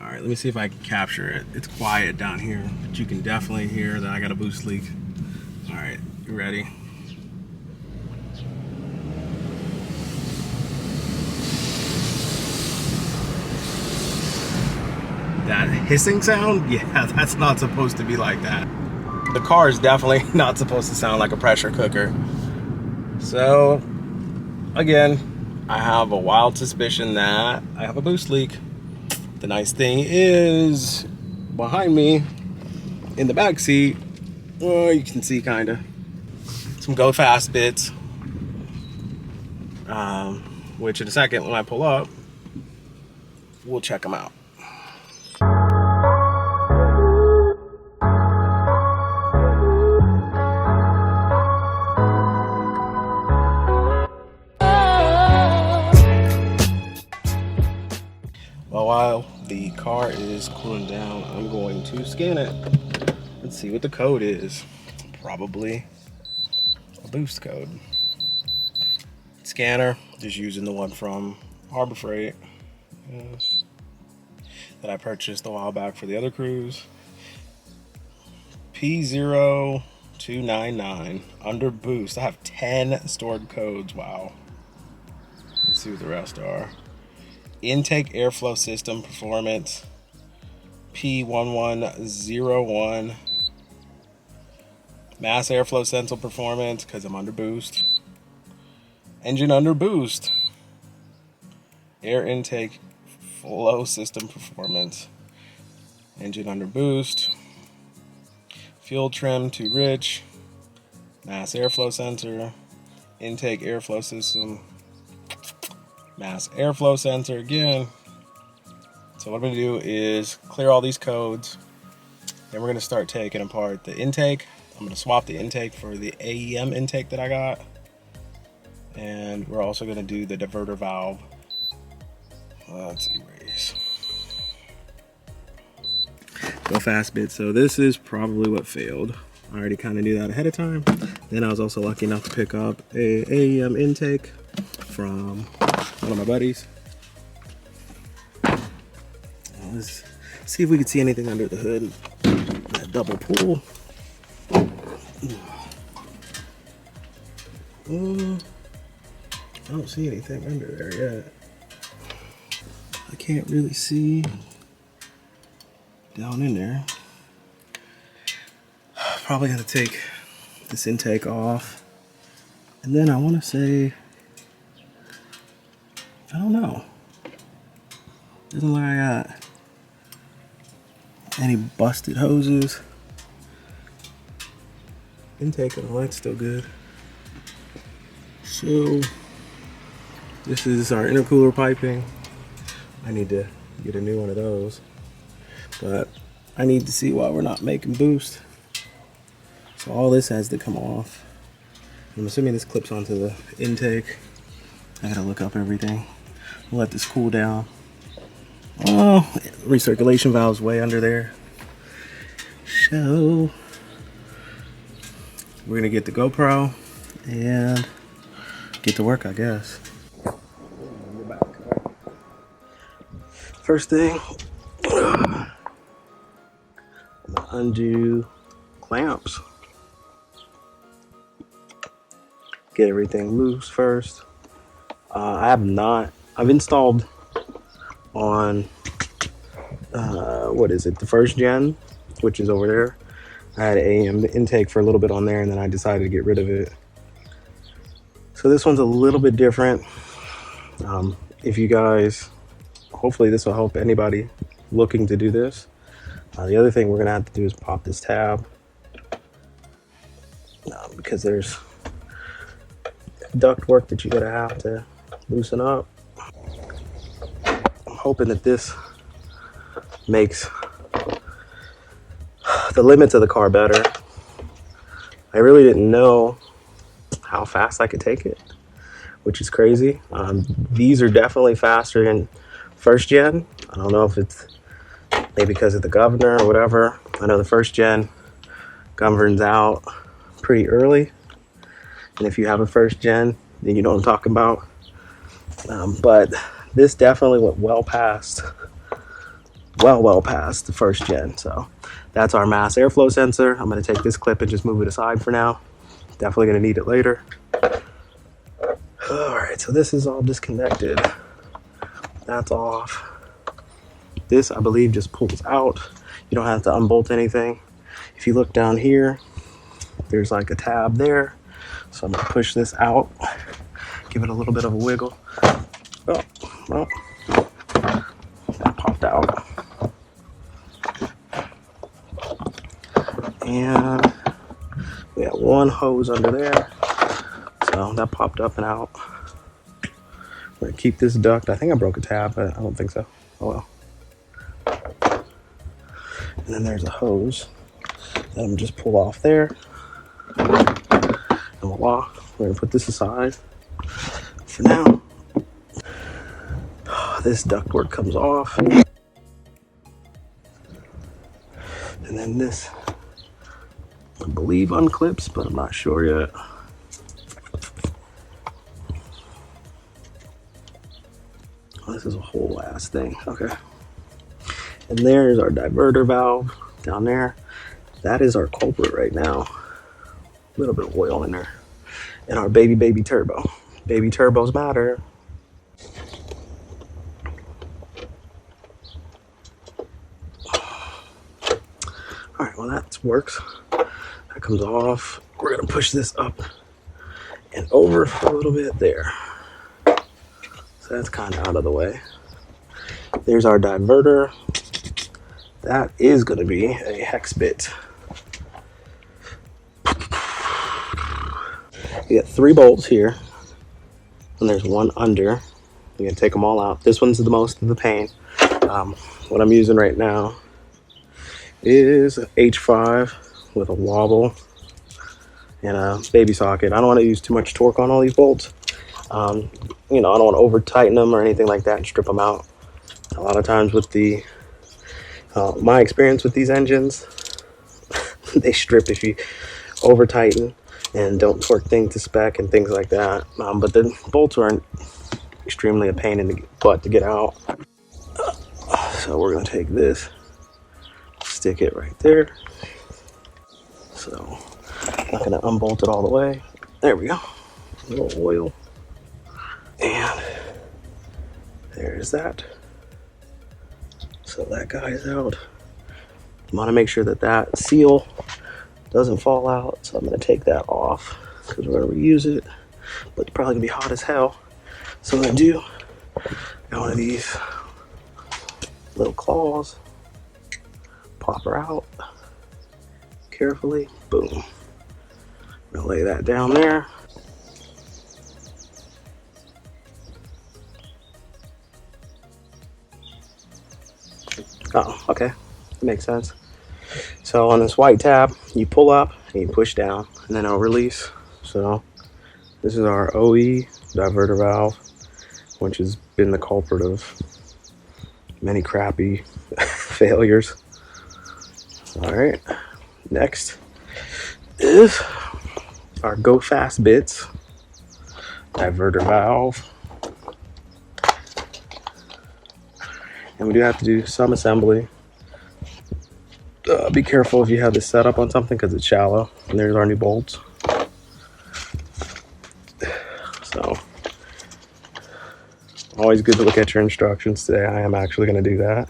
All right, let me see if I can capture it. It's quiet down here, but you can definitely hear that I got a boost leak. All right, you ready? That hissing sound? Yeah, that's not supposed to be like that. The car is definitely not supposed to sound like a pressure cooker. So, again, I have a wild suspicion that I have a boost leak. The nice thing is, behind me, in the back seat, well, you can see kind of some go fast bits, which in a second when I pull up, we'll check them out. Well, while the car is cooling down, I'm going to scan it. Let's see what the code is. Probably a boost code. Scanner, just using the one from Harbor Freight. Yes. That I purchased a while back for the other Cruze. P0299 under boost. I have 10 stored codes. Wow. Let's see what the rest are. Intake airflow system performance. P1101. Mass airflow sensor performance because I'm under boost. Engine under boost. Air intake flow system performance. Engine under boost. Fuel trim too rich. Mass airflow sensor. Intake airflow system. Mass airflow sensor again. So what I'm going to do is clear all these codes. Then we're going to start taking apart the intake. I'm going to swap the intake for the AEM intake that I got. And we're also going to do the diverter valve. Let's erase. Go fast bit. So this is probably what failed. I already kind of knew that ahead of time. Then I was also lucky enough to pick up a AEM intake from one of my buddies. Let's see if we can see anything under the hood. That double pull. I don't see anything under there yet. I can't really see down in there. Probably gonna take this intake off. And then I wanna say, I don't know. Doesn't look like I got any busted hoses. Intake and all that's still good. So this is our intercooler piping. I need to get a new one of those. But I need to see why we're not making boost. So all this has to come off. I'm assuming this clips onto the intake. I gotta look up everything. We'll let this cool down. Oh, recirculation valve's way under there. So we're gonna get the GoPro and get to work, I guess. We're back. First thing, I'm gonna undo clamps. Get everything loose first. I've installed on, what is it, the first gen, which is over there. I had AM intake for a little bit on there, and then I decided to get rid of it. So this one's a little bit different. If you guys, hopefully this will help anybody looking to do this. The other thing we're gonna have to do is pop this tab, because there's duct work that you gotta have to loosen up. I'm hoping that this makes the limits of the car better. I really didn't know how fast I could take it, which is crazy. These are definitely faster than first gen. I don't know if it's maybe because of the governor or whatever. I know the first gen governs out pretty early. And if you have a first gen, then you know what I'm talking about. But this definitely went well past well past the first gen. So that's our mass airflow sensor. I'm going to take this clip and just move it aside for now. Definitely going to need it later. All right, so this is all disconnected. That's off. This, I believe, just pulls out. You don't have to unbolt anything. If you look down here, there's like a tab there. So I'm going to push this out, give it a little bit of a wiggle. Oh, well, that popped out. And we have one hose under there. So that popped up and out. We're going to keep this duct. I think I broke a tab, but I don't think so. Oh well. And then there's a hose that I'm just pull off there. And voila, we're going to put this aside for now. This ductwork comes off. And then this, I believe, unclips, but I'm not sure yet. Oh, this is a whole ass thing. Okay. And there's our diverter valve down there. That is our culprit right now. A little bit of oil in there. And our baby turbo. Baby turbos matter. All right, well that works. That comes off. We're gonna push this up and over for a little bit there. So that's kind of out of the way. There's our diverter. That is gonna be a hex bit. You get 3 bolts here, and there's one under. You can take them all out. This one's the most of the pain. What I'm using right now is H5 with a wobble and a baby socket. I don't want to use too much torque on all these bolts. I don't want to over tighten them or anything like that and strip them out. A lot of times with the my experience with these engines, they strip if you over tighten and don't torque things to spec and things like that. But the bolts aren't extremely a pain in the butt to get out. So we're going to take this, stick it right there. So I'm not going to unbolt it all the way. There we go. A little oil. And there's that. So that guy's out. I want to make sure that that seal doesn't fall out. So I'm going to take that off because we're going to reuse it. But it's probably going to be hot as hell. So what I do, got one of these little claws, pop her out carefully, boom. I'm gonna lay that down there. Oh, okay, that makes sense. So on this white tab, you pull up and you push down, and then it'll release. So this is our OE diverter valve, which has been the culprit of many crappy failures. All right, next is our go fast bits diverter valve. And we do have to do some assembly. Be careful if you have this set up on something because it's shallow. And there's our new bolts. So always good to look at your instructions. Today I am actually going to do that.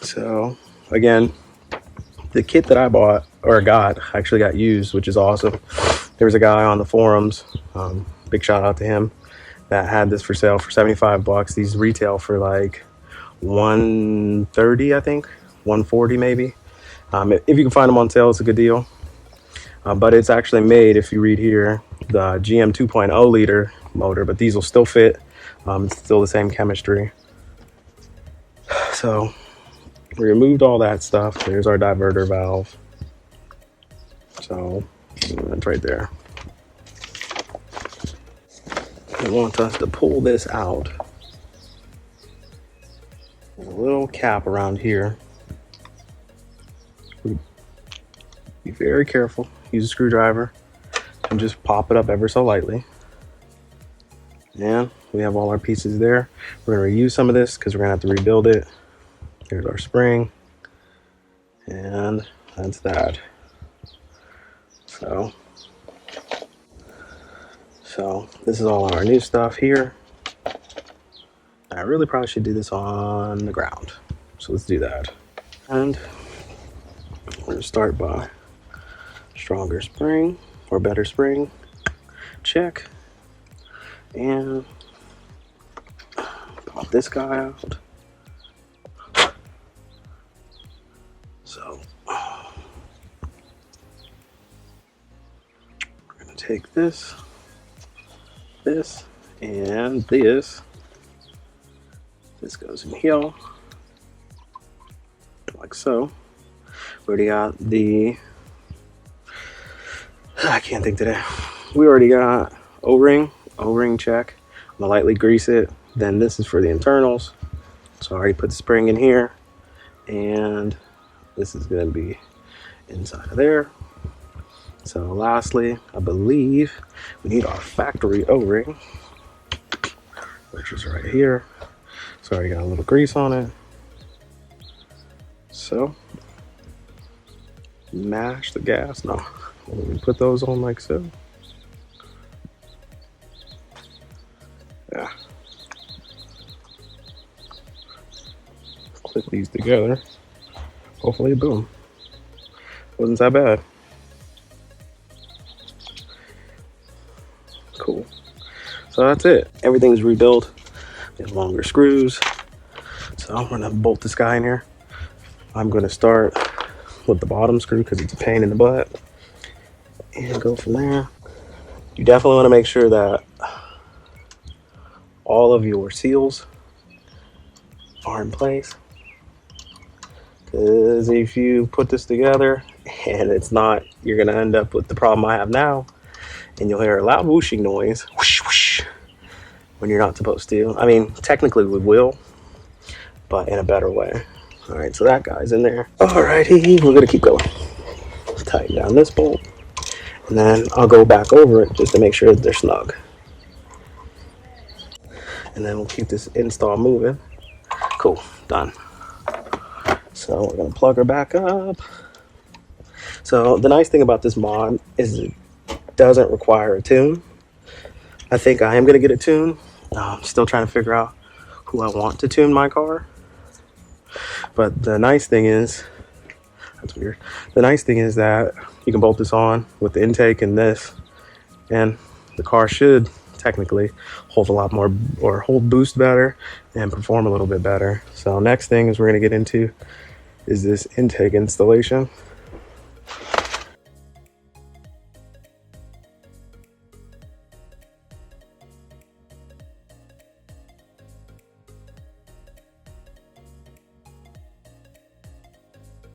So again, the kit that I bought or actually got used, which is awesome. There was a guy on the forums, big shout out to him, that had this for sale for $75. These retail for like $130, I think, $140 maybe. If you can find them on sale, it's a good deal. But it's actually made, if you read here, the GM 2.0 liter motor, but these will still fit. It's still the same chemistry. So we removed all that stuff. There's our diverter valve. So that's right there. They want us to pull this out. There's a little cap around here. Be very careful. Use a screwdriver and just pop it up ever so lightly. And we have all our pieces there. We're going to reuse some of this because we're going to have to rebuild it. Here's our spring. And that's that. So this is all our new stuff here. I really probably should do this on the ground. So let's do that. And we're going to start by stronger spring or better spring. Check. And pop this guy out. So we're going to take this, and this. This goes in here, like so. We already got the, I can't think today. We already got O-ring check. I'm gonna lightly grease it. Then this is for the internals. So I already put the spring in here. And this is gonna be inside of there. So lastly, I believe we need our factory O-ring, which is right here. So I already got a little grease on it. So mash the gas. No, we put those on like so. Yeah. Click these together. Hopefully, boom. Wasn't that bad. Cool. So that's it. Everything's rebuilt. Get longer screws. So I'm gonna bolt this guy in here. I'm gonna start with the bottom screw because it's a pain in the butt, and go from there. You definitely want to make sure that all of your seals are in place, because if you put this together and it's not, you're gonna end up with the problem I have now, and you'll hear a loud whooshing noise, whoosh whoosh, when you're not supposed to. I mean, technically we will, but in a better way. All right, so that guy's in there. Alrighty, we're gonna keep going. Tighten down this bolt, and then I'll go back over it just to make sure that they're snug. And then we'll keep this install moving. Cool, done. So we're gonna plug her back up. So the nice thing about this mod is it doesn't require a tune. I think I am gonna get a tune. I'm still trying to figure out who I want to tune my car. But the nice thing is, that's weird. The nice thing is that you can bolt this on with the intake and this, and the car should technically hold a lot more, or hold boost better and perform a little bit better. So next thing is we're gonna get into is this intake installation.